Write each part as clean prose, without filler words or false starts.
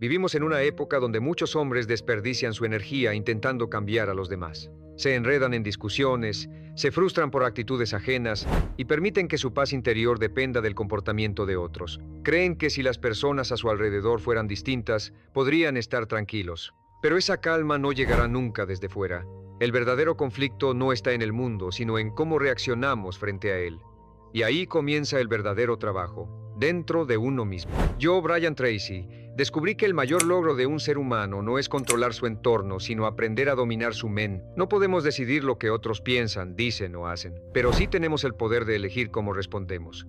Vivimos en una época donde muchos hombres desperdician su energía intentando cambiar a los demás. Se enredan en discusiones, se frustran por actitudes ajenas y permiten que su paz interior dependa del comportamiento de otros. Creen que si las personas a su alrededor fueran distintas, podrían estar tranquilos. Pero esa calma no llegará nunca desde fuera. El verdadero conflicto no está en el mundo, sino en cómo reaccionamos frente a él. Y ahí comienza el verdadero trabajo, dentro de uno mismo. Yo, Brian Tracy, descubrí que el mayor logro de un ser humano no es controlar su entorno, sino aprender a dominar su mente. No podemos decidir lo que otros piensan, dicen o hacen, pero sí tenemos el poder de elegir cómo respondemos.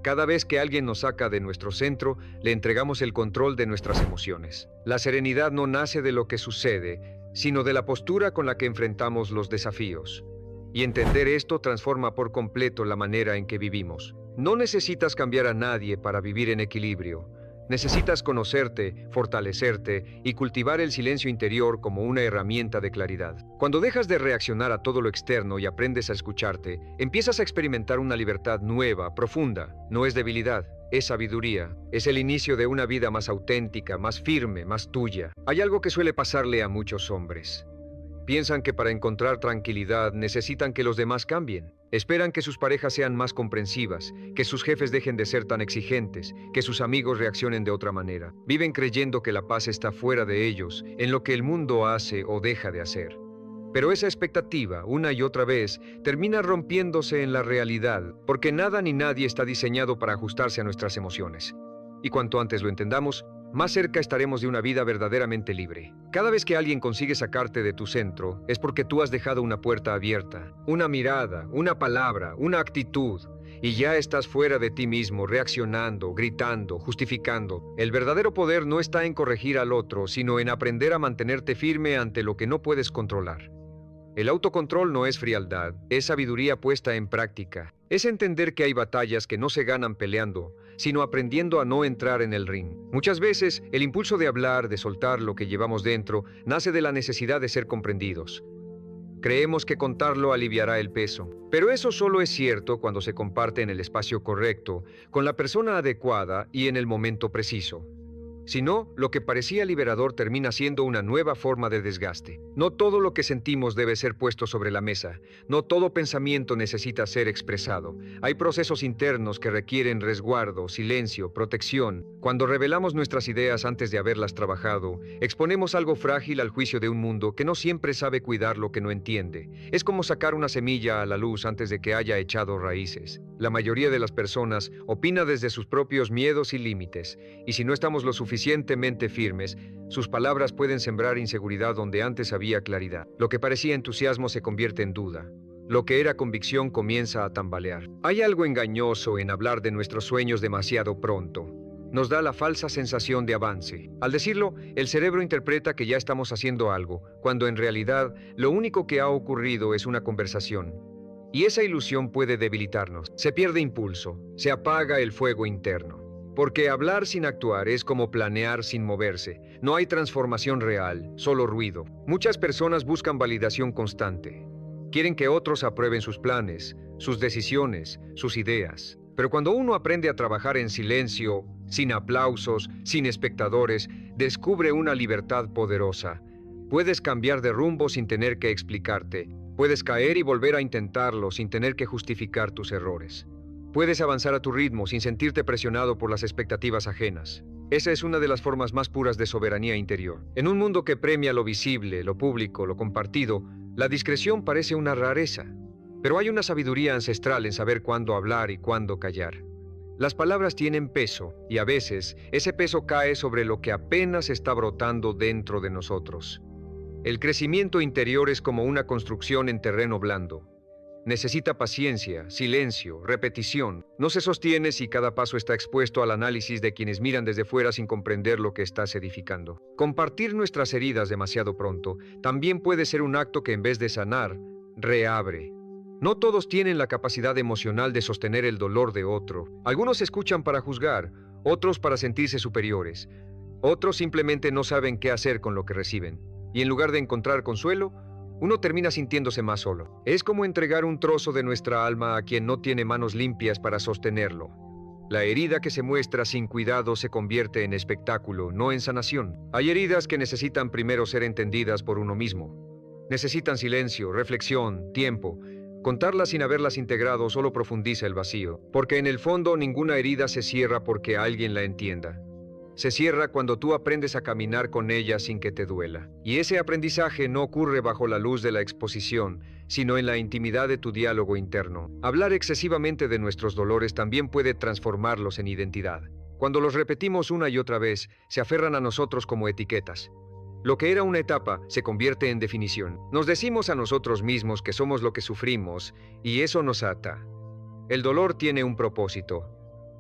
Cada vez que alguien nos saca de nuestro centro, le entregamos el control de nuestras emociones. La serenidad no nace de lo que sucede, sino de la postura con la que enfrentamos los desafíos. Y entender esto transforma por completo la manera en que vivimos. No necesitas cambiar a nadie para vivir en equilibrio. Necesitas conocerte, fortalecerte y cultivar el silencio interior como una herramienta de claridad. Cuando dejas de reaccionar a todo lo externo y aprendes a escucharte, empiezas a experimentar una libertad nueva, profunda. No es debilidad, es sabiduría. Es el inicio de una vida más auténtica, más firme, más tuya. Hay algo que suele pasarle a muchos hombres. Piensan que para encontrar tranquilidad necesitan que los demás cambien. Esperan que sus parejas sean más comprensivas, que sus jefes dejen de ser tan exigentes, que sus amigos reaccionen de otra manera. Viven creyendo que la paz está fuera de ellos, en lo que el mundo hace o deja de hacer. Pero esa expectativa, una y otra vez, termina rompiéndose en la realidad, porque nada ni nadie está diseñado para ajustarse a nuestras emociones. Y cuanto antes lo entendamos, más cerca estaremos de una vida verdaderamente libre. Cada vez que alguien consigue sacarte de tu centro, es porque tú has dejado una puerta abierta, una mirada, una palabra, una actitud, y ya estás fuera de ti mismo, reaccionando, gritando, justificando. El verdadero poder no está en corregir al otro, sino en aprender a mantenerte firme ante lo que no puedes controlar. El autocontrol no es frialdad, es sabiduría puesta en práctica. Es entender que hay batallas que no se ganan peleando, sino aprendiendo a no entrar en el ring. Muchas veces, el impulso de hablar, de soltar lo que llevamos dentro, nace de la necesidad de ser comprendidos. Creemos que contarlo aliviará el peso, pero eso solo es cierto cuando se comparte en el espacio correcto, con la persona adecuada y en el momento preciso. Si no, lo que parecía liberador termina siendo una nueva forma de desgaste. No todo lo que sentimos debe ser puesto sobre la mesa. No todo pensamiento necesita ser expresado. Hay procesos internos que requieren resguardo, silencio, protección. Cuando revelamos nuestras ideas antes de haberlas trabajado, exponemos algo frágil al juicio de un mundo que no siempre sabe cuidar lo que no entiende. Es como sacar una semilla a la luz antes de que haya echado raíces. La mayoría de las personas opina desde sus propios miedos y límites, y si no estamos lo suficientemente firmes, sus palabras pueden sembrar inseguridad donde antes había claridad. Lo que parecía entusiasmo se convierte en duda. Lo que era convicción comienza a tambalear. Hay algo engañoso en hablar de nuestros sueños demasiado pronto. Nos da la falsa sensación de avance. Al decirlo, el cerebro interpreta que ya estamos haciendo algo, cuando en realidad lo único que ha ocurrido es una conversación. Y esa ilusión puede debilitarnos. Se pierde impulso, se apaga el fuego interno. Porque hablar sin actuar es como planear sin moverse. No hay transformación real, solo ruido. Muchas personas buscan validación constante. Quieren que otros aprueben sus planes, sus decisiones, sus ideas. Pero cuando uno aprende a trabajar en silencio, sin aplausos, sin espectadores, descubre una libertad poderosa. Puedes cambiar de rumbo sin tener que explicarte. Puedes caer y volver a intentarlo sin tener que justificar tus errores. Puedes avanzar a tu ritmo sin sentirte presionado por las expectativas ajenas. Esa es una de las formas más puras de soberanía interior. En un mundo que premia lo visible, lo público, lo compartido, la discreción parece una rareza. Pero hay una sabiduría ancestral en saber cuándo hablar y cuándo callar. Las palabras tienen peso, y a veces ese peso cae sobre lo que apenas está brotando dentro de nosotros. El crecimiento interior es como una construcción en terreno blando. Necesita paciencia, silencio, repetición. No se sostiene si cada paso está expuesto al análisis de quienes miran desde fuera sin comprender lo que estás edificando. Compartir nuestras heridas demasiado pronto también puede ser un acto que en vez de sanar, reabre. No todos tienen la capacidad emocional de sostener el dolor de otro. Algunos escuchan para juzgar, otros para sentirse superiores. Otros simplemente no saben qué hacer con lo que reciben. Y en lugar de encontrar consuelo, uno termina sintiéndose más solo. Es como entregar un trozo de nuestra alma a quien no tiene manos limpias para sostenerlo. La herida que se muestra sin cuidado se convierte en espectáculo, no en sanación. Hay heridas que necesitan primero ser entendidas por uno mismo. Necesitan silencio, reflexión, tiempo. Contarlas sin haberlas integrado solo profundiza el vacío, porque en el fondo ninguna herida se cierra porque alguien la entienda. Se cierra cuando tú aprendes a caminar con ella sin que te duela. Y ese aprendizaje no ocurre bajo la luz de la exposición, sino en la intimidad de tu diálogo interno. Hablar excesivamente de nuestros dolores también puede transformarlos en identidad. Cuando los repetimos una y otra vez, se aferran a nosotros como etiquetas. Lo que era una etapa se convierte en definición. Nos decimos a nosotros mismos que somos lo que sufrimos, y eso nos ata. El dolor tiene un propósito: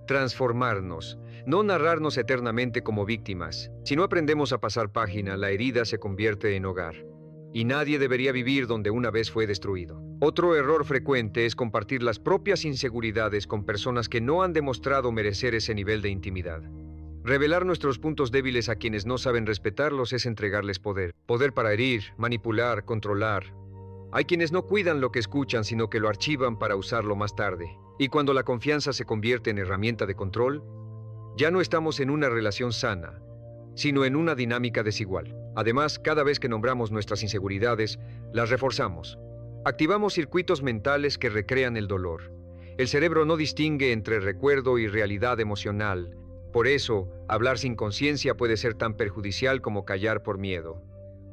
transformarnos, no narrarnos eternamente como víctimas. Si no aprendemos a pasar página, la herida se convierte en hogar. Y nadie debería vivir donde una vez fue destruido. Otro error frecuente es compartir las propias inseguridades con personas que no han demostrado merecer ese nivel de intimidad. Revelar nuestros puntos débiles a quienes no saben respetarlos es entregarles poder. Poder para herir, manipular, controlar. Hay quienes no cuidan lo que escuchan, sino que lo archivan para usarlo más tarde. Y cuando la confianza se convierte en herramienta de control, ya no estamos en una relación sana, sino en una dinámica desigual. Además, cada vez que nombramos nuestras inseguridades, las reforzamos. Activamos circuitos mentales que recrean el dolor. El cerebro no distingue entre recuerdo y realidad emocional. Por eso, hablar sin conciencia puede ser tan perjudicial como callar por miedo.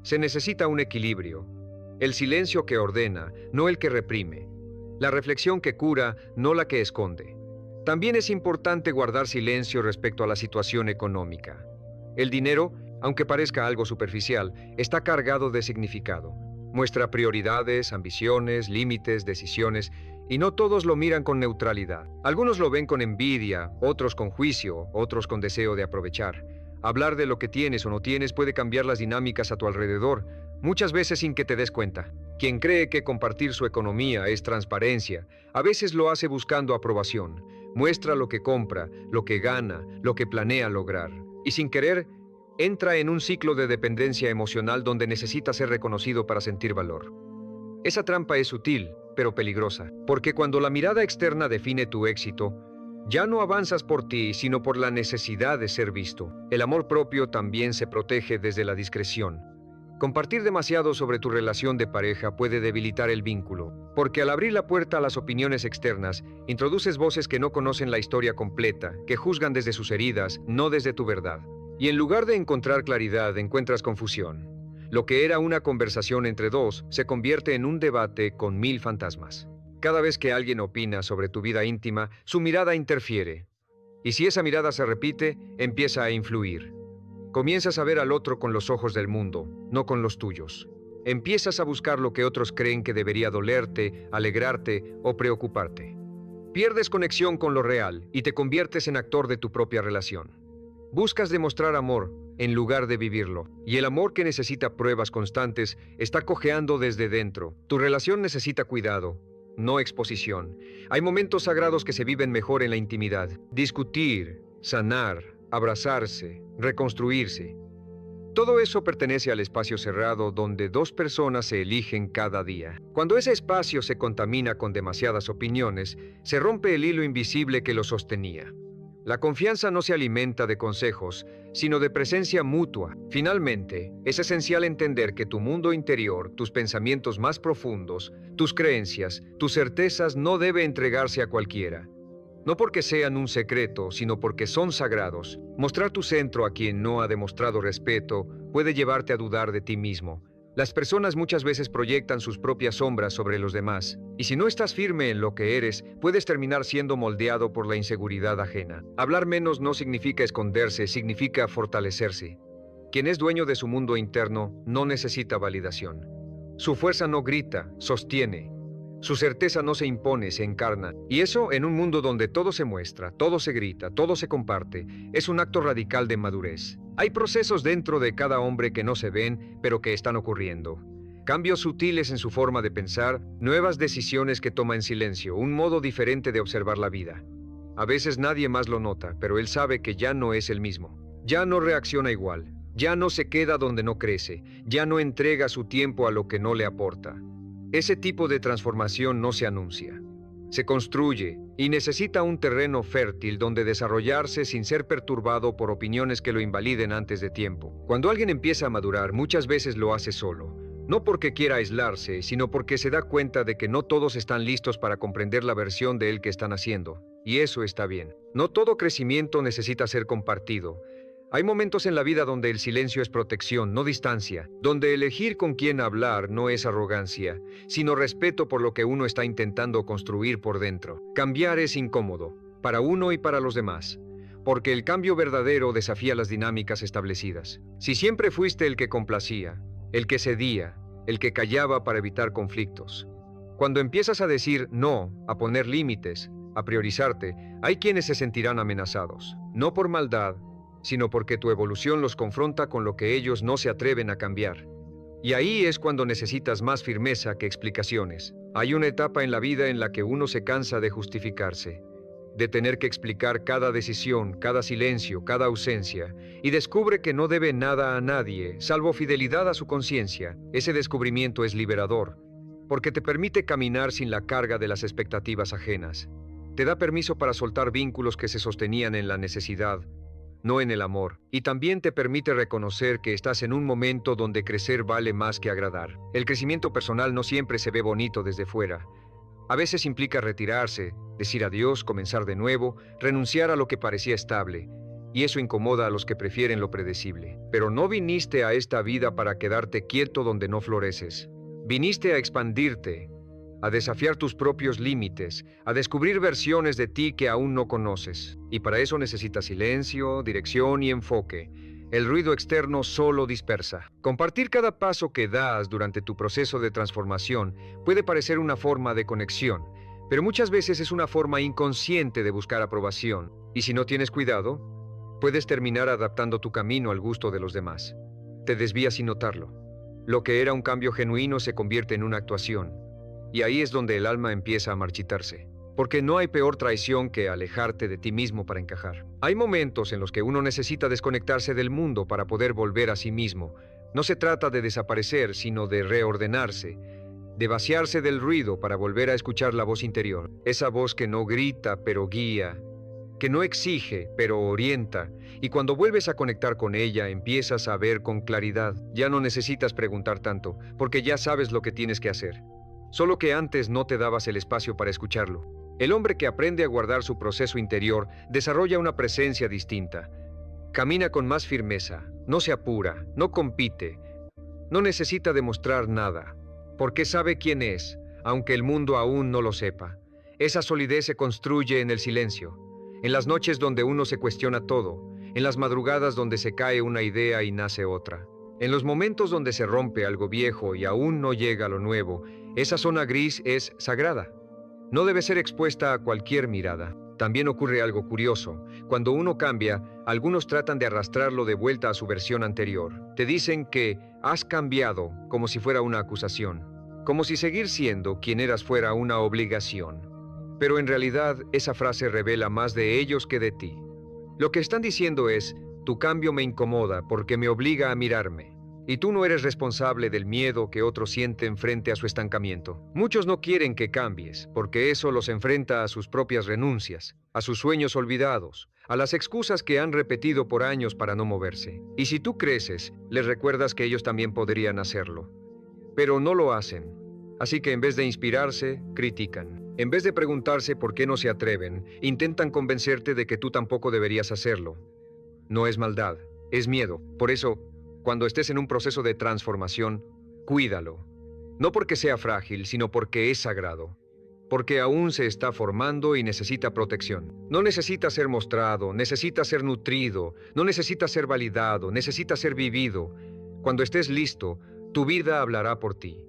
Se necesita un equilibrio. El silencio que ordena, no el que reprime. La reflexión que cura, no la que esconde. También es importante guardar silencio respecto a la situación económica. El dinero, aunque parezca algo superficial, está cargado de significado. Muestra prioridades, ambiciones, límites, decisiones, y no todos lo miran con neutralidad. Algunos lo ven con envidia, otros con juicio, otros con deseo de aprovechar. Hablar de lo que tienes o no tienes puede cambiar las dinámicas a tu alrededor, muchas veces sin que te des cuenta. Quien cree que compartir su economía es transparencia, a veces lo hace buscando aprobación. Muestra lo que compra, lo que gana, lo que planea lograr. Y sin querer, entra en un ciclo de dependencia emocional donde necesita ser reconocido para sentir valor. Esa trampa es sutil, pero peligrosa, porque cuando la mirada externa define tu éxito, ya no avanzas por ti, sino por la necesidad de ser visto. El amor propio también se protege desde la discreción. Compartir demasiado sobre tu relación de pareja puede debilitar el vínculo, porque al abrir la puerta a las opiniones externas, introduces voces que no conocen la historia completa, que juzgan desde sus heridas, no desde tu verdad. Y en lugar de encontrar claridad, encuentras confusión. Lo que era una conversación entre dos se convierte en un debate con 1000 fantasmas. Cada vez que alguien opina sobre tu vida íntima, su mirada interfiere. Y si esa mirada se repite, empieza a influir. Comienzas a ver al otro con los ojos del mundo, no con los tuyos. Empiezas a buscar lo que otros creen que debería dolerte, alegrarte o preocuparte. Pierdes conexión con lo real y te conviertes en actor de tu propia relación. Buscas demostrar amor en lugar de vivirlo, y el amor que necesita pruebas constantes está cojeando desde dentro. Tu relación necesita cuidado, no exposición. Hay momentos sagrados que se viven mejor en la intimidad. Discutir, sanar, abrazarse, reconstruirse. Todo eso pertenece al espacio cerrado donde dos personas se eligen cada día. Cuando ese espacio se contamina con demasiadas opiniones, se rompe el hilo invisible que lo sostenía. La confianza no se alimenta de consejos, sino de presencia mutua. Finalmente, es esencial entender que tu mundo interior, tus pensamientos más profundos, tus creencias, tus certezas no debe entregarse a cualquiera. No porque sean un secreto, sino porque son sagrados. Mostrar tu centro a quien no ha demostrado respeto puede llevarte a dudar de ti mismo. Las personas muchas veces proyectan sus propias sombras sobre los demás, y si no estás firme en lo que eres, puedes terminar siendo moldeado por la inseguridad ajena. Hablar menos no significa esconderse, significa fortalecerse. Quien es dueño de su mundo interno no necesita validación. Su fuerza no grita, sostiene. Su certeza no se impone, se encarna. Y eso, en un mundo donde todo se muestra, todo se grita, todo se comparte, es un acto radical de madurez. Hay procesos dentro de cada hombre que no se ven, pero que están ocurriendo. Cambios sutiles en su forma de pensar, nuevas decisiones que toma en silencio, un modo diferente de observar la vida. A veces nadie más lo nota, pero él sabe que ya no es el mismo. Ya no reacciona igual, ya no se queda donde no crece, ya no entrega su tiempo a lo que no le aporta. Ese tipo de transformación no se anuncia. se construye y necesita un terreno fértil donde desarrollarse sin ser perturbado por opiniones que lo invaliden antes de tiempo. Cuando alguien empieza a madurar, muchas veces lo hace solo. No porque quiera aislarse, sino porque se da cuenta de que no todos están listos para comprender la versión de él que están haciendo. Y eso está bien. No todo crecimiento necesita ser compartido. Hay momentos en la vida donde el silencio es protección, no distancia, donde elegir con quién hablar no es arrogancia, sino respeto por lo que uno está intentando construir por dentro. Cambiar es incómodo, para uno y para los demás, porque el cambio verdadero desafía las dinámicas establecidas. Si siempre fuiste el que complacía, el que cedía, el que callaba para evitar conflictos, cuando empiezas a decir no, a poner límites, a priorizarte, hay quienes se sentirán amenazados, no por maldad, sino porque tu evolución los confronta con lo que ellos no se atreven a cambiar. Y ahí es cuando necesitas más firmeza que explicaciones. Hay una etapa en la vida en la que uno se cansa de justificarse, de tener que explicar cada decisión, cada silencio, cada ausencia, y descubre que no debe nada a nadie, salvo fidelidad a su conciencia. Ese descubrimiento es liberador, porque te permite caminar sin la carga de las expectativas ajenas. Te da permiso para soltar vínculos que se sostenían en la necesidad, no en el amor, y también te permite reconocer que estás en un momento donde crecer vale más que agradar. El crecimiento personal no siempre se ve bonito desde fuera. A veces implica retirarse, decir adiós, comenzar de nuevo, renunciar a lo que parecía estable, y eso incomoda a los que prefieren lo predecible. Pero no viniste a esta vida para quedarte quieto donde no floreces. Viniste a expandirte, a desafiar tus propios límites, a descubrir versiones de ti que aún no conoces. Y para eso necesitas silencio, dirección y enfoque. El ruido externo solo dispersa. Compartir cada paso que das durante tu proceso de transformación puede parecer una forma de conexión, pero muchas veces es una forma inconsciente de buscar aprobación. Y si no tienes cuidado, puedes terminar adaptando tu camino al gusto de los demás. Te desvías sin notarlo. Lo que era un cambio genuino se convierte en una actuación. Y ahí es donde el alma empieza a marchitarse. Porque no hay peor traición que alejarte de ti mismo para encajar. Hay momentos en los que uno necesita desconectarse del mundo para poder volver a sí mismo. No se trata de desaparecer, sino de reordenarse, de vaciarse del ruido para volver a escuchar la voz interior. Esa voz que no grita, pero guía, que no exige, pero orienta. Y cuando vuelves a conectar con ella, empiezas a ver con claridad. Ya no necesitas preguntar tanto, porque ya sabes lo que tienes que hacer. Solo que antes no te dabas el espacio para escucharlo. El hombre que aprende a guardar su proceso interior desarrolla una presencia distinta. Camina con más firmeza, no se apura, no compite, no necesita demostrar nada, porque sabe quién es, aunque el mundo aún no lo sepa. Esa solidez se construye en el silencio, en las noches donde uno se cuestiona todo, en las madrugadas donde se cae una idea y nace otra. En los momentos donde se rompe algo viejo y aún no llega lo nuevo, esa zona gris es sagrada. No debe ser expuesta a cualquier mirada. También ocurre algo curioso. Cuando uno cambia, algunos tratan de arrastrarlo de vuelta a su versión anterior. Te dicen que has cambiado como si fuera una acusación, como si seguir siendo quien eras fuera una obligación. Pero en realidad esa frase revela más de ellos que de ti. Lo que están diciendo es: tu cambio me incomoda porque me obliga a mirarme. Y tú no eres responsable del miedo que otros sienten frente a su estancamiento. Muchos no quieren que cambies, porque eso los enfrenta a sus propias renuncias, a sus sueños olvidados, a las excusas que han repetido por años para no moverse. Y si tú creces, les recuerdas que ellos también podrían hacerlo. Pero no lo hacen. Así que en vez de inspirarse, critican. En vez de preguntarse por qué no se atreven, intentan convencerte de que tú tampoco deberías hacerlo. No es maldad, es miedo. Por eso, cuando estés en un proceso de transformación, cuídalo. No porque sea frágil, sino porque es sagrado. Porque aún se está formando y necesita protección. No necesita ser mostrado, necesita ser nutrido, no necesita ser validado, necesita ser vivido. Cuando estés listo, tu vida hablará por ti.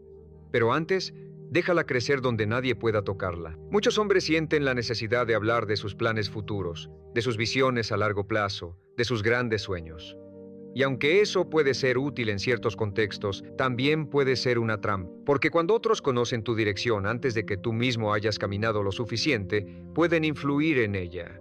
Pero antes, déjala crecer donde nadie pueda tocarla. Muchos hombres sienten la necesidad de hablar de sus planes futuros, de sus visiones a largo plazo, de sus grandes sueños. Y aunque eso puede ser útil en ciertos contextos, también puede ser una trampa. Porque cuando otros conocen tu dirección antes de que tú mismo hayas caminado lo suficiente, pueden influir en ella.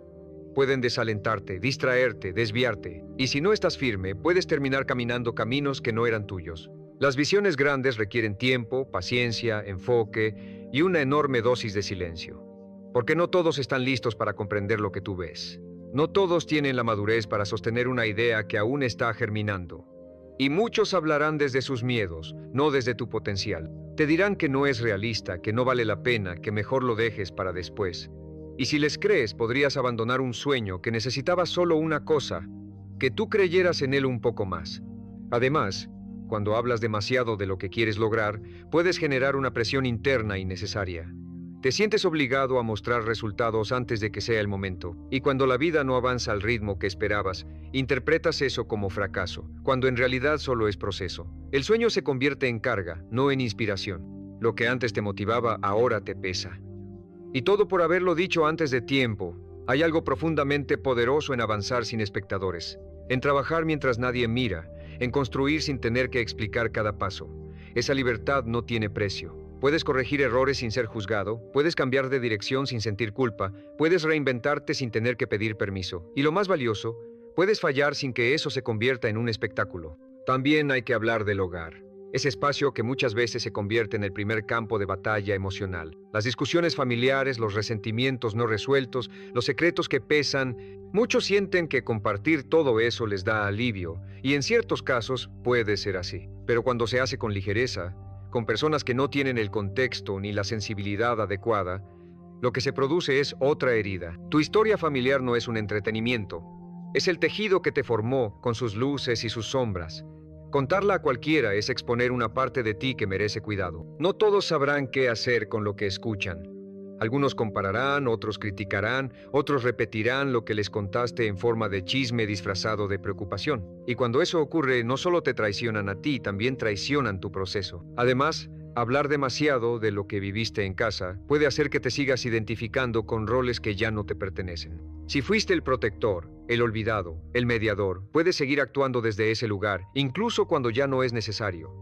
Pueden desalentarte, distraerte, desviarte. Y si no estás firme, puedes terminar caminando caminos que no eran tuyos. Las visiones grandes requieren tiempo, paciencia, enfoque y una enorme dosis de silencio. Porque no todos están listos para comprender lo que tú ves. No todos tienen la madurez para sostener una idea que aún está germinando. Y muchos hablarán desde sus miedos, no desde tu potencial. Te dirán que no es realista, que no vale la pena, que mejor lo dejes para después. Y si les crees, podrías abandonar un sueño que necesitaba solo una cosa, que tú creyeras en él un poco más. Además, cuando hablas demasiado de lo que quieres lograr, puedes generar una presión interna innecesaria. Te sientes obligado a mostrar resultados antes de que sea el momento, y cuando la vida no avanza al ritmo que esperabas, interpretas eso como fracaso, cuando en realidad solo es proceso. El sueño se convierte en carga, no en inspiración. Lo que antes te motivaba, ahora te pesa. Y todo por haberlo dicho antes de tiempo. Hay algo profundamente poderoso en avanzar sin espectadores, en trabajar mientras nadie mira, en construir sin tener que explicar cada paso. Esa libertad no tiene precio. Puedes corregir errores sin ser juzgado, puedes cambiar de dirección sin sentir culpa, puedes reinventarte sin tener que pedir permiso. Y lo más valioso, puedes fallar sin que eso se convierta en un espectáculo. También hay que hablar del hogar. Ese espacio que muchas veces se convierte en el primer campo de batalla emocional. Las discusiones familiares, los resentimientos no resueltos, los secretos que pesan. Muchos sienten que compartir todo eso les da alivio, y en ciertos casos puede ser así. Pero cuando se hace con ligereza, con personas que no tienen el contexto ni la sensibilidad adecuada, lo que se produce es otra herida. Tu historia familiar no es un entretenimiento. Es el tejido que te formó, con sus luces y sus sombras. Contarla a cualquiera es exponer una parte de ti que merece cuidado. No todos sabrán qué hacer con lo que escuchan. Algunos compararán, otros criticarán, otros repetirán lo que les contaste en forma de chisme disfrazado de preocupación. Y cuando eso ocurre, no solo te traicionan a ti, también traicionan tu proceso. Además, hablar demasiado de lo que viviste en casa puede hacer que te sigas identificando con roles que ya no te pertenecen. Si fuiste el protector, el olvidado, el mediador, puedes seguir actuando desde ese lugar, incluso cuando ya no es necesario.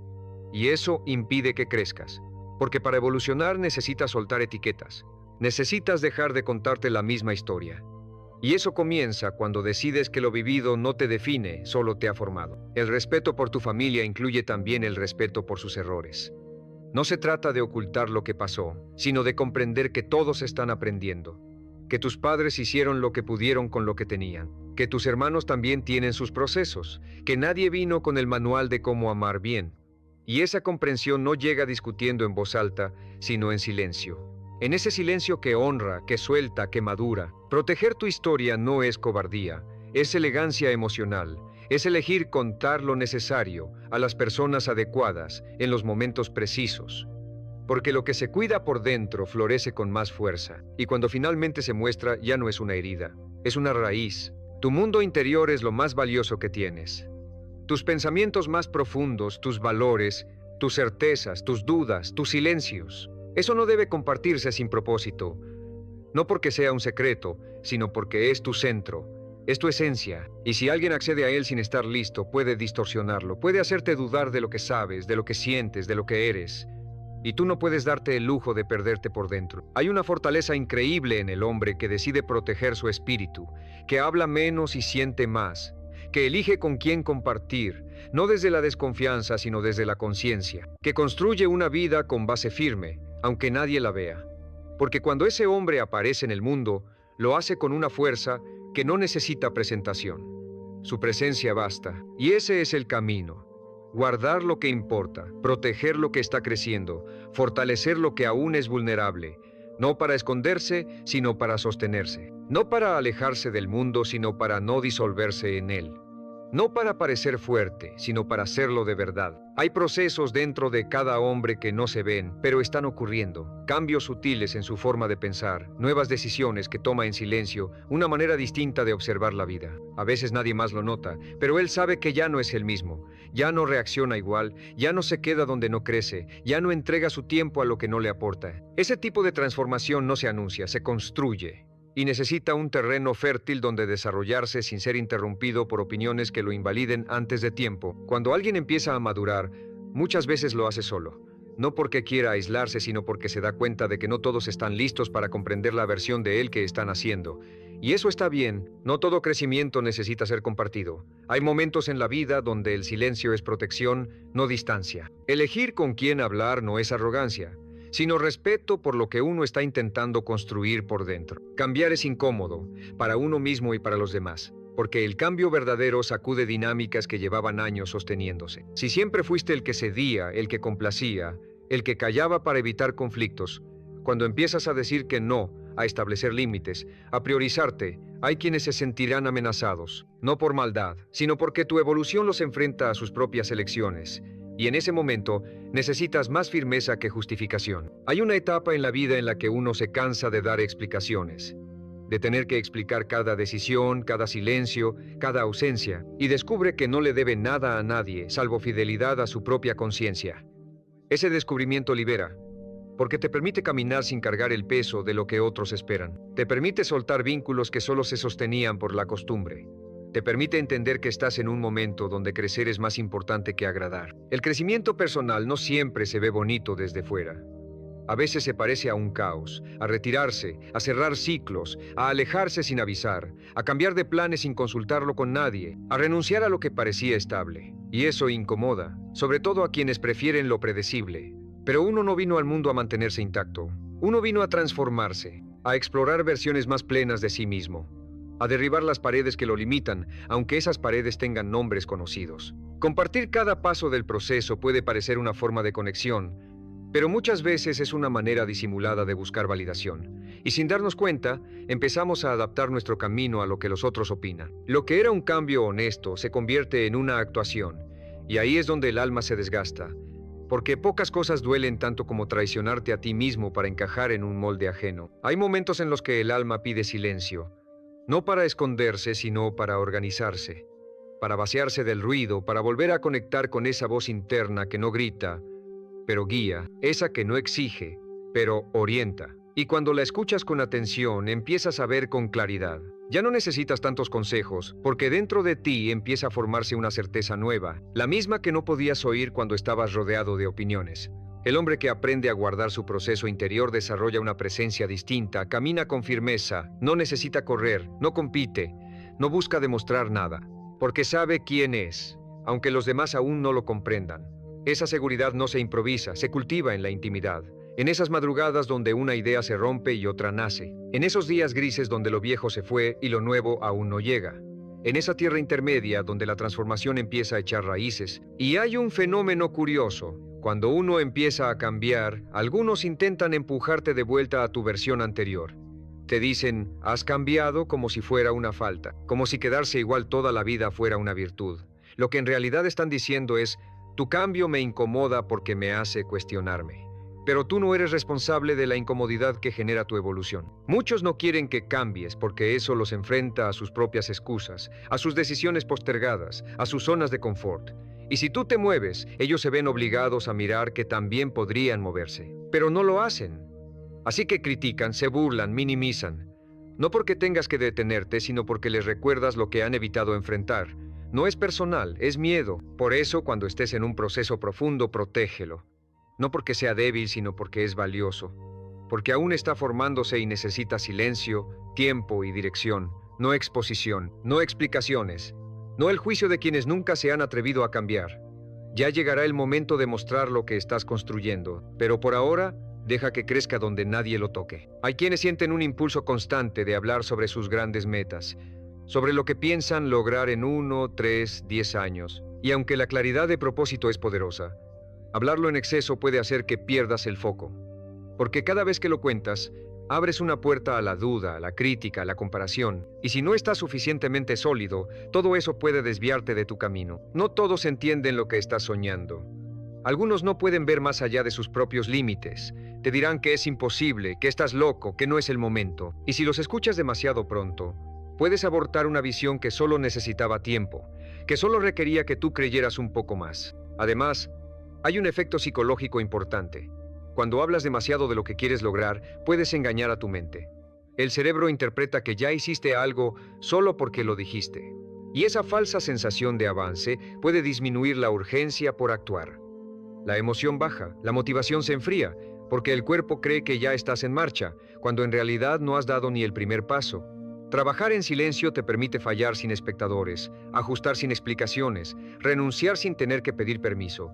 Y eso impide que crezcas. Porque para evolucionar necesitas soltar etiquetas. Necesitas dejar de contarte la misma historia. Y eso comienza cuando decides que lo vivido no te define, solo te ha formado. El respeto por tu familia incluye también el respeto por sus errores. No se trata de ocultar lo que pasó, sino de comprender que todos están aprendiendo. Que tus padres hicieron lo que pudieron con lo que tenían. Que tus hermanos también tienen sus procesos. Que nadie vino con el manual de cómo amar bien. Y esa comprensión no llega discutiendo en voz alta, sino en silencio. En ese silencio que honra, que suelta, que madura. Proteger tu historia no es cobardía, es elegancia emocional. Es elegir contar lo necesario a las personas adecuadas en los momentos precisos. Porque lo que se cuida por dentro florece con más fuerza. Y cuando finalmente se muestra, ya no es una herida, es una raíz. Tu mundo interior es lo más valioso que tienes. Tus pensamientos más profundos, tus valores, tus certezas, tus dudas, tus silencios. Eso no debe compartirse sin propósito. No porque sea un secreto, sino porque es tu centro, es tu esencia. Y si alguien accede a él sin estar listo, puede distorsionarlo, puede hacerte dudar de lo que sabes, de lo que sientes, de lo que eres. Y tú no puedes darte el lujo de perderte por dentro. Hay una fortaleza increíble en el hombre que decide proteger su espíritu, que habla menos y siente más, que elige con quién compartir, no desde la desconfianza, sino desde la conciencia, que construye una vida con base firme, aunque nadie la vea. Porque cuando ese hombre aparece en el mundo, lo hace con una fuerza que no necesita presentación. Su presencia basta, y ese es el camino. Guardar lo que importa, proteger lo que está creciendo, fortalecer lo que aún es vulnerable, no para esconderse, sino para sostenerse. No para alejarse del mundo, sino para no disolverse en él. No para parecer fuerte, sino para serlo de verdad. Hay procesos dentro de cada hombre que no se ven, pero están ocurriendo. Cambios sutiles en su forma de pensar, nuevas decisiones que toma en silencio, una manera distinta de observar la vida. A veces nadie más lo nota, pero él sabe que ya no es el mismo. Ya no reacciona igual, ya no se queda donde no crece, ya no entrega su tiempo a lo que no le aporta. Ese tipo de transformación no se anuncia, se construye. Y necesita un terreno fértil donde desarrollarse sin ser interrumpido por opiniones que lo invaliden antes de tiempo. Cuando alguien empieza a madurar, muchas veces lo hace solo. No porque quiera aislarse, sino porque se da cuenta de que no todos están listos para comprender la versión de él que están haciendo. Y eso está bien, no todo crecimiento necesita ser compartido. Hay momentos en la vida donde el silencio es protección, no distancia. Elegir con quién hablar no es arrogancia, sino respeto por lo que uno está intentando construir por dentro. Cambiar es incómodo, para uno mismo y para los demás, porque el cambio verdadero sacude dinámicas que llevaban años sosteniéndose. Si siempre fuiste el que cedía, el que complacía, el que callaba para evitar conflictos, cuando empiezas a decir que no, a establecer límites, a priorizarte, hay quienes se sentirán amenazados, no por maldad, sino porque tu evolución los enfrenta a sus propias elecciones. Y en ese momento necesitas más firmeza que justificación. Hay una etapa en la vida en la que uno se cansa de dar explicaciones, de tener que explicar cada decisión, cada silencio, cada ausencia, y descubre que no le debe nada a nadie, salvo fidelidad a su propia conciencia. Ese descubrimiento libera, porque te permite caminar sin cargar el peso de lo que otros esperan. Te permite soltar vínculos que solo se sostenían por la costumbre. Te permite entender que estás en un momento donde crecer es más importante que agradar. El crecimiento personal no siempre se ve bonito desde fuera. A veces se parece a un caos, a retirarse, a cerrar ciclos, a alejarse sin avisar, a cambiar de planes sin consultarlo con nadie, a renunciar a lo que parecía estable. Y eso incomoda, sobre todo a quienes prefieren lo predecible. Pero uno no vino al mundo a mantenerse intacto. Uno vino a transformarse, a explorar versiones más plenas de sí mismo, a derribar las paredes que lo limitan, aunque esas paredes tengan nombres conocidos. Compartir cada paso del proceso puede parecer una forma de conexión, pero muchas veces es una manera disimulada de buscar validación. Y sin darnos cuenta, empezamos a adaptar nuestro camino a lo que los otros opinan. Lo que era un cambio honesto se convierte en una actuación, y ahí es donde el alma se desgasta, porque pocas cosas duelen tanto como traicionarte a ti mismo para encajar en un molde ajeno. Hay momentos en los que el alma pide silencio, no para esconderse, sino para organizarse, para vaciarse del ruido, para volver a conectar con esa voz interna que no grita, pero guía, esa que no exige, pero orienta. Y cuando la escuchas con atención, empiezas a ver con claridad. Ya no necesitas tantos consejos, porque dentro de ti empieza a formarse una certeza nueva, la misma que no podías oír cuando estabas rodeado de opiniones. El hombre que aprende a guardar su proceso interior desarrolla una presencia distinta, camina con firmeza, no necesita correr, no compite, no busca demostrar nada, porque sabe quién es, aunque los demás aún no lo comprendan. Esa seguridad no se improvisa, se cultiva en la intimidad, en esas madrugadas donde una idea se rompe y otra nace, en esos días grises donde lo viejo se fue y lo nuevo aún no llega, en esa tierra intermedia donde la transformación empieza a echar raíces. Y hay un fenómeno curioso. Cuando uno empieza a cambiar, algunos intentan empujarte de vuelta a tu versión anterior. Te dicen, has cambiado, como si fuera una falta, como si quedarse igual toda la vida fuera una virtud. Lo que en realidad están diciendo es, tu cambio me incomoda porque me hace cuestionarme. Pero tú no eres responsable de la incomodidad que genera tu evolución. Muchos no quieren que cambies porque eso los enfrenta a sus propias excusas, a sus decisiones postergadas, a sus zonas de confort. Y si tú te mueves, ellos se ven obligados a mirar que también podrían moverse. Pero no lo hacen. Así que critican, se burlan, minimizan. No porque tengas que detenerte, sino porque les recuerdas lo que han evitado enfrentar. No es personal, es miedo. Por eso, cuando estés en un proceso profundo, protégelo. No porque sea débil, sino porque es valioso. Porque aún está formándose y necesita silencio, tiempo y dirección. No exposición, no explicaciones. No el juicio de quienes nunca se han atrevido a cambiar. Ya llegará el momento de mostrar lo que estás construyendo. Pero por ahora, deja que crezca donde nadie lo toque. Hay quienes sienten un impulso constante de hablar sobre sus grandes metas, sobre lo que piensan lograr en 1, 3, 10 años. Y aunque la claridad de propósito es poderosa, hablarlo en exceso puede hacer que pierdas el foco. Porque cada vez que lo cuentas, abres una puerta a la duda, a la crítica, a la comparación. Y si no estás suficientemente sólido, todo eso puede desviarte de tu camino. No todos entienden lo que estás soñando. Algunos no pueden ver más allá de sus propios límites. Te dirán que es imposible, que estás loco, que no es el momento. Y si los escuchas demasiado pronto, puedes abortar una visión que solo necesitaba tiempo, que solo requería que tú creyeras un poco más. Además, hay un efecto psicológico importante. Cuando hablas demasiado de lo que quieres lograr, puedes engañar a tu mente. El cerebro interpreta que ya hiciste algo solo porque lo dijiste. Y esa falsa sensación de avance puede disminuir la urgencia por actuar. La emoción baja, la motivación se enfría, porque el cuerpo cree que ya estás en marcha, cuando en realidad no has dado ni el primer paso. Trabajar en silencio te permite fallar sin espectadores, ajustar sin explicaciones, renunciar sin tener que pedir permiso.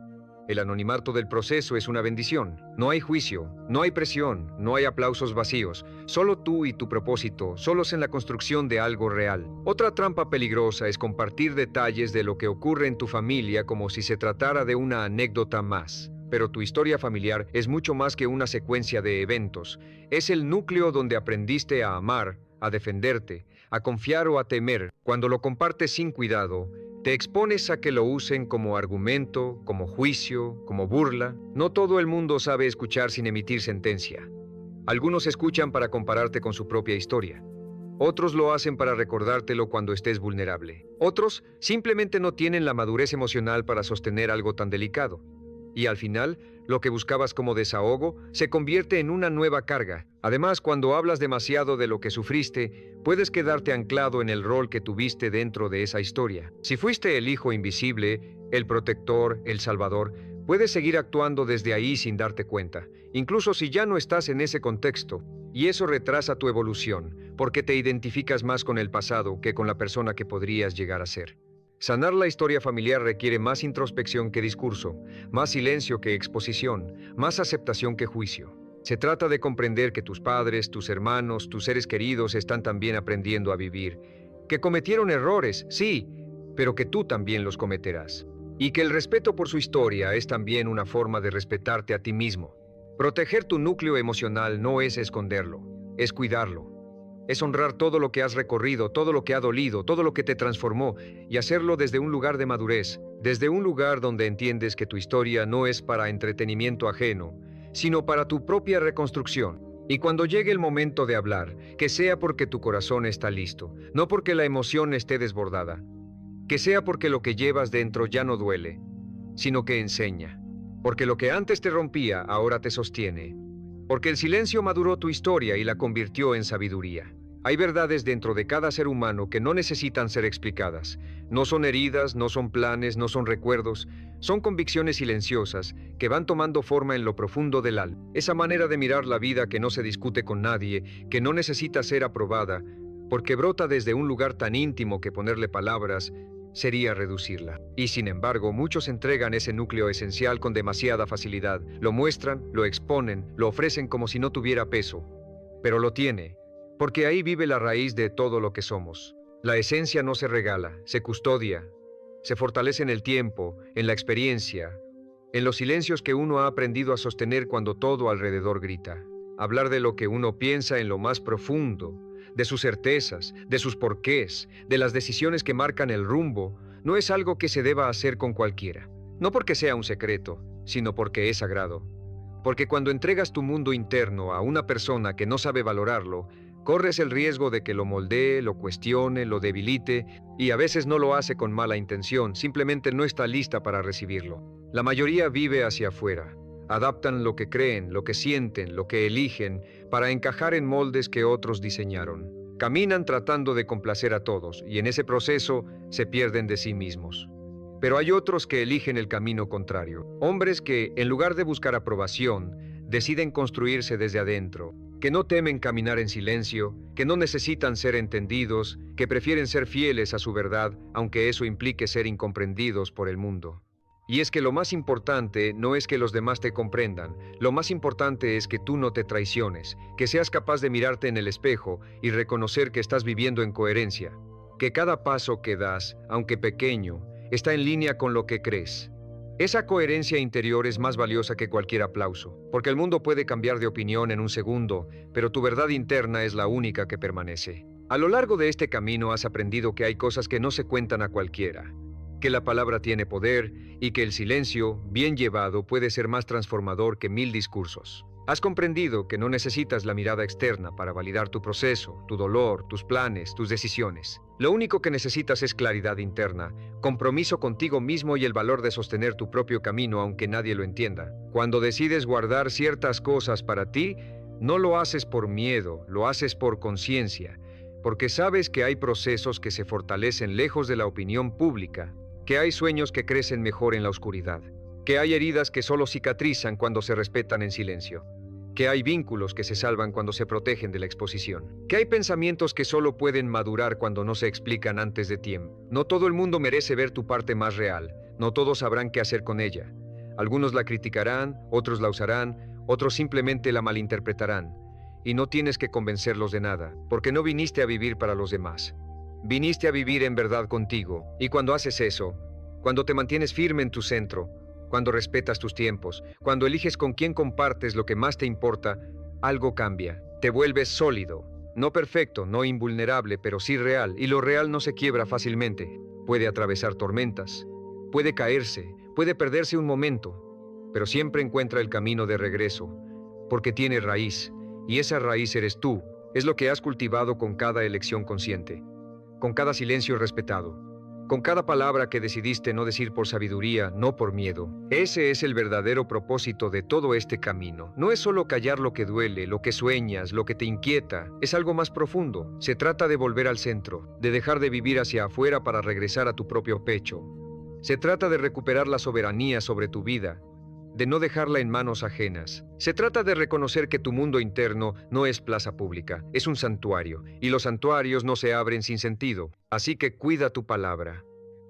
El anonimato del proceso es una bendición. No hay juicio, no hay presión, no hay aplausos vacíos. Solo tú y tu propósito, solos en la construcción de algo real. Otra trampa peligrosa es compartir detalles de lo que ocurre en tu familia como si se tratara de una anécdota más. Pero tu historia familiar es mucho más que una secuencia de eventos. Es el núcleo donde aprendiste a amar, a defenderte, a confiar o a temer. Cuando lo compartes sin cuidado, te expones a que lo usen como argumento, como juicio, como burla. No todo el mundo sabe escuchar sin emitir sentencia. Algunos escuchan para compararte con su propia historia. Otros lo hacen para recordártelo cuando estés vulnerable. Otros simplemente no tienen la madurez emocional para sostener algo tan delicado. Y al final, lo que buscabas como desahogo se convierte en una nueva carga. Además, cuando hablas demasiado de lo que sufriste, puedes quedarte anclado en el rol que tuviste dentro de esa historia. Si fuiste el hijo invisible, el protector, el salvador, puedes seguir actuando desde ahí sin darte cuenta, incluso si ya no estás en ese contexto. Y eso retrasa tu evolución, porque te identificas más con el pasado que con la persona que podrías llegar a ser. Sanar la historia familiar requiere más introspección que discurso, más silencio que exposición, más aceptación que juicio. Se trata de comprender que tus padres, tus hermanos, tus seres queridos están también aprendiendo a vivir, que cometieron errores, sí, pero que tú también los cometerás. Y que el respeto por su historia es también una forma de respetarte a ti mismo. Proteger tu núcleo emocional no es esconderlo, es cuidarlo. Es honrar todo lo que has recorrido, todo lo que ha dolido, todo lo que te transformó, y hacerlo desde un lugar de madurez, desde un lugar donde entiendes que tu historia no es para entretenimiento ajeno, sino para tu propia reconstrucción. Y cuando llegue el momento de hablar, que sea porque tu corazón está listo, no porque la emoción esté desbordada. Que sea porque lo que llevas dentro ya no duele, sino que enseña. Porque lo que antes te rompía, ahora te sostiene. Porque el silencio maduró tu historia y la convirtió en sabiduría. Hay verdades dentro de cada ser humano que no necesitan ser explicadas. No son heridas, no son planes, no son recuerdos. Son convicciones silenciosas que van tomando forma en lo profundo del alma. Esa manera de mirar la vida que no se discute con nadie, que no necesita ser aprobada, porque brota desde un lugar tan íntimo que ponerle palabras sería reducirla. Y sin embargo, muchos entregan ese núcleo esencial con demasiada facilidad. Lo muestran, lo exponen, lo ofrecen como si no tuviera peso. Pero lo tiene, porque ahí vive la raíz de todo lo que somos. La esencia no se regala, se custodia, se fortalece en el tiempo, en la experiencia, en los silencios que uno ha aprendido a sostener cuando todo alrededor grita. Hablar de lo que uno piensa en lo más profundo, de sus certezas, de sus porqués, de las decisiones que marcan el rumbo, no es algo que se deba hacer con cualquiera. No porque sea un secreto, sino porque es sagrado. Porque cuando entregas tu mundo interno a una persona que no sabe valorarlo, corres el riesgo de que lo moldee, lo cuestione, lo debilite, y a veces no lo hace con mala intención, simplemente no está lista para recibirlo. La mayoría vive hacia afuera. Adaptan lo que creen, lo que sienten, lo que eligen, para encajar en moldes que otros diseñaron. Caminan tratando de complacer a todos, y en ese proceso se pierden de sí mismos. Pero hay otros que eligen el camino contrario. Hombres que, en lugar de buscar aprobación, deciden construirse desde adentro, que no temen caminar en silencio, que no necesitan ser entendidos, que prefieren ser fieles a su verdad, aunque eso implique ser incomprendidos por el mundo. Y es que lo más importante no es que los demás te comprendan, lo más importante es que tú no te traiciones, que seas capaz de mirarte en el espejo y reconocer que estás viviendo en coherencia, que cada paso que das, aunque pequeño, está en línea con lo que crees. Esa coherencia interior es más valiosa que cualquier aplauso, porque el mundo puede cambiar de opinión en un segundo, pero tu verdad interna es la única que permanece. A lo largo de este camino has aprendido que hay cosas que no se cuentan a cualquiera, que la palabra tiene poder y que el silencio, bien llevado, puede ser más transformador que 1000 discursos. Has comprendido que no necesitas la mirada externa para validar tu proceso, tu dolor, tus planes, tus decisiones. Lo único que necesitas es claridad interna, compromiso contigo mismo y el valor de sostener tu propio camino aunque nadie lo entienda. Cuando decides guardar ciertas cosas para ti, no lo haces por miedo, lo haces por conciencia, porque sabes que hay procesos que se fortalecen lejos de la opinión pública, que hay sueños que crecen mejor en la oscuridad, que hay heridas que solo cicatrizan cuando se respetan en silencio, que hay vínculos que se salvan cuando se protegen de la exposición, que hay pensamientos que solo pueden madurar cuando no se explican antes de tiempo. No todo el mundo merece ver tu parte más real, no todos sabrán qué hacer con ella. Algunos la criticarán, otros la usarán, otros simplemente la malinterpretarán. Y no tienes que convencerlos de nada, porque no viniste a vivir para los demás. Viniste a vivir en verdad contigo, y cuando haces eso, cuando te mantienes firme en tu centro, cuando respetas tus tiempos, cuando eliges con quién compartes lo que más te importa, algo cambia. Te vuelves sólido. No perfecto, no invulnerable, pero sí real, y lo real no se quiebra fácilmente. Puede atravesar tormentas, puede caerse, puede perderse un momento, pero siempre encuentra el camino de regreso, porque tiene raíz, y esa raíz eres tú. Es lo que has cultivado con cada elección consciente, con cada silencio respetado, con cada palabra que decidiste no decir por sabiduría, no por miedo. Ese es el verdadero propósito de todo este camino. No es solo callar lo que duele, lo que sueñas, lo que te inquieta. Es algo más profundo. Se trata de volver al centro, de dejar de vivir hacia afuera para regresar a tu propio pecho. Se trata de recuperar la soberanía sobre tu vida, de no dejarla en manos ajenas. Se trata de reconocer que tu mundo interno no es plaza pública, es un santuario, y los santuarios no se abren sin sentido. Así que cuida tu palabra,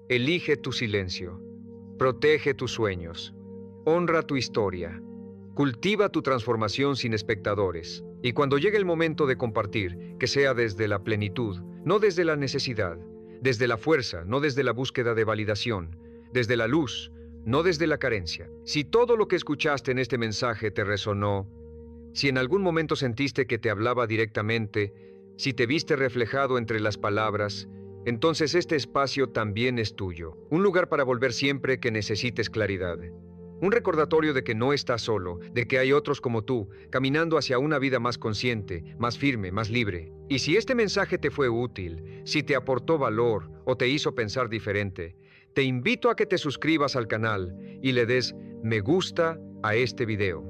elige tu silencio, protege tus sueños, honra tu historia, cultiva tu transformación sin espectadores. Y cuando llegue el momento de compartir, que sea desde la plenitud, no desde la necesidad, desde la fuerza, no desde la búsqueda de validación, desde la luz, no desde la carencia. Si todo lo que escuchaste en este mensaje te resonó, si en algún momento sentiste que te hablaba directamente, si te viste reflejado entre las palabras, entonces este espacio también es tuyo. Un lugar para volver siempre que necesites claridad. Un recordatorio de que no estás solo, de que hay otros como tú, caminando hacia una vida más consciente, más firme, más libre. Y si este mensaje te fue útil, si te aportó valor o te hizo pensar diferente, te invito a que te suscribas al canal y le des me gusta a este video.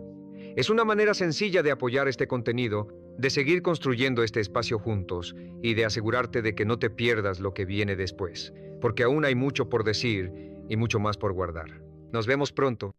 Es una manera sencilla de apoyar este contenido, de seguir construyendo este espacio juntos y de asegurarte de que no te pierdas lo que viene después, porque aún hay mucho por decir y mucho más por guardar. Nos vemos pronto.